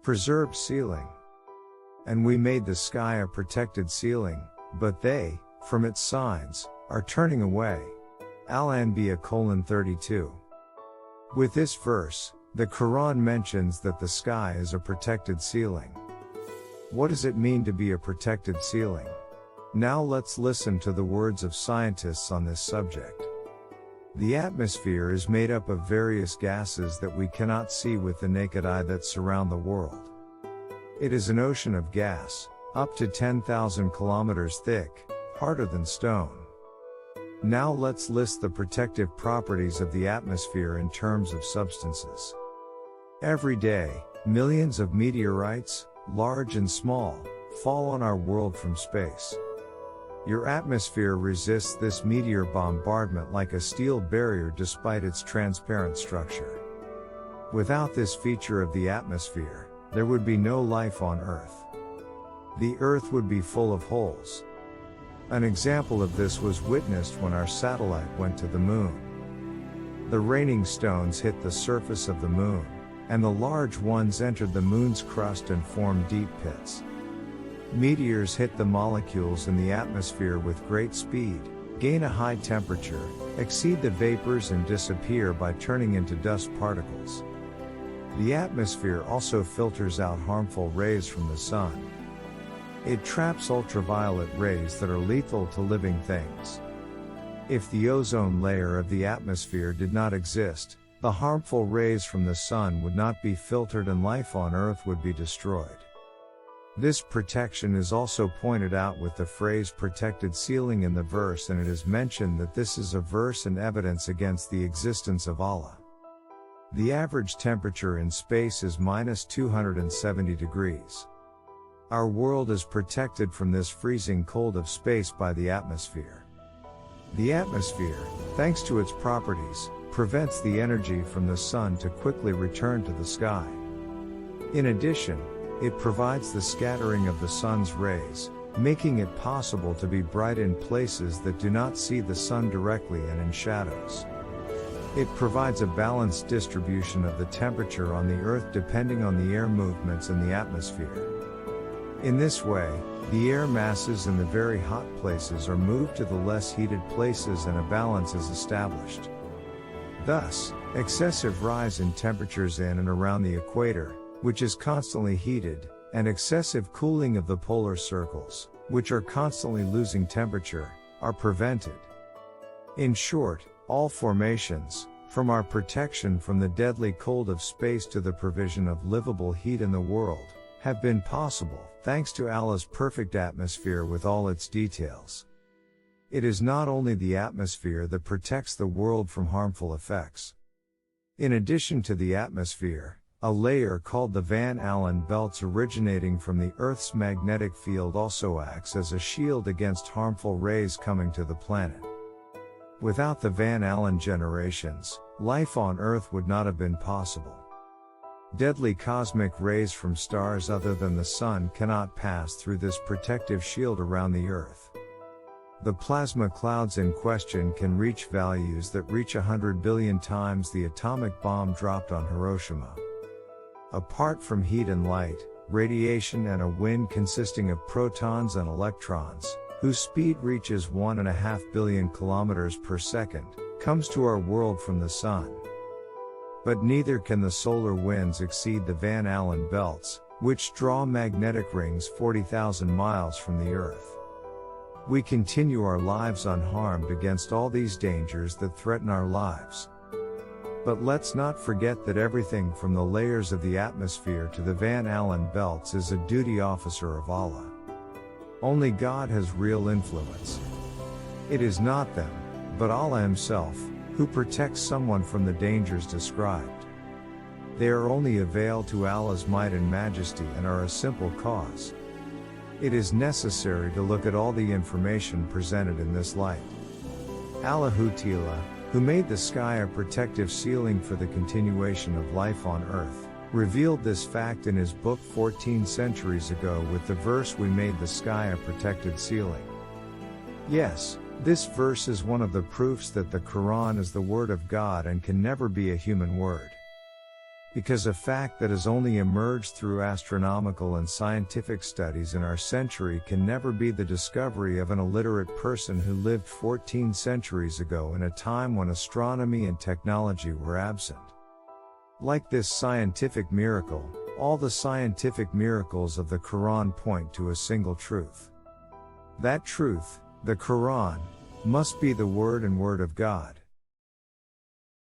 preserved ceiling. And we made the sky a protected ceiling, but they, from its signs, are turning away. Al-Anbiya 32. With this verse, the Qur'an mentions that the sky is a protected ceiling. What does it mean to be a protected ceiling? Now let's listen to the words of scientists on this subject. The atmosphere is made up of various gases that we cannot see with the naked eye that surround the world. It is an ocean of gas, up to 10,000 kilometers thick, harder than stone. Now let's list the protective properties of the atmosphere in terms of substances. Every day, millions of meteorites, large and small, fall on our world from space. Your atmosphere resists this meteor bombardment like a steel barrier despite its transparent structure. Without this feature of the atmosphere, there would be no life on Earth. The Earth would be full of holes. An example of this was witnessed when our satellite went to the moon. The raining stones hit the surface of the moon, and the large ones entered the moon's crust and formed deep pits. Meteors hit the molecules in the atmosphere with great speed, gain a high temperature, exceed the vapors and disappear by turning into dust particles. The atmosphere also filters out harmful rays from the sun. It traps ultraviolet rays that are lethal to living things. If the ozone layer of the atmosphere did not exist, the harmful rays from the sun would not be filtered and life on Earth would be destroyed. This protection is also pointed out with the phrase protected ceiling in the verse, and it is mentioned that this is a verse and evidence against the existence of Allah. The average temperature in space is minus 270 degrees. Our world is protected from this freezing cold of space by the atmosphere. The atmosphere, thanks to its properties, prevents the energy from the sun to quickly return to the sky. In addition, it provides the scattering of the sun's rays, making it possible to be bright in places that do not see the sun directly and in shadows. It provides a balanced distribution of the temperature on the Earth depending on the air movements in the atmosphere. In this way, the air masses in the very hot places are moved to the less heated places and a balance is established. Thus, excessive rise in temperatures in and around the equator, which is constantly heated, and excessive cooling of the polar circles, which are constantly losing temperature, are prevented. In short, all formations, from our protection from the deadly cold of space to the provision of livable heat in the world, have been possible, thanks to Allah's perfect atmosphere with all its details. It is not only the atmosphere that protects the world from harmful effects. In addition to the atmosphere, a layer called the Van Allen belts originating from the Earth's magnetic field also acts as a shield against harmful rays coming to the planet. Without the Van Allen generations, life on Earth would not have been possible. Deadly cosmic rays from stars other than the sun cannot pass through this protective shield around the Earth. The plasma clouds in question can reach values that reach 100 billion times the atomic bomb dropped on Hiroshima. Apart from heat and light, radiation and a wind consisting of protons and electrons, whose speed reaches 1.5 billion kilometers per second, comes to our world from the sun. But neither can the solar winds exceed the Van Allen belts, which draw magnetic rings 40,000 miles from the Earth. We continue our lives unharmed against all these dangers that threaten our lives. But let's not forget that everything from the layers of the atmosphere to the Van Allen belts is a duty officer of Allah. Only God has real influence. It is not them, but Allah Himself, who protects someone from the dangers described. They are only a veil to Allah's might and majesty and are a simple cause. It is necessary to look at all the information presented in this light. Allahu Ta'ala, who made the sky a protective ceiling for the continuation of life on Earth, revealed this fact in His book 14 centuries ago with the verse, "We made the sky a protected ceiling." Yes, this verse is one of the proofs that the Qur'an is the word of God and can never be a human word. because a fact that has only emerged through astronomical and scientific studies in our century can never be the discovery of an illiterate person who lived 14 centuries ago in a time when astronomy and technology were absent. Like this scientific miracle, all the scientific miracles of the Qur'an point to a single truth. That truth, the Qur'an, must be the word and word of God.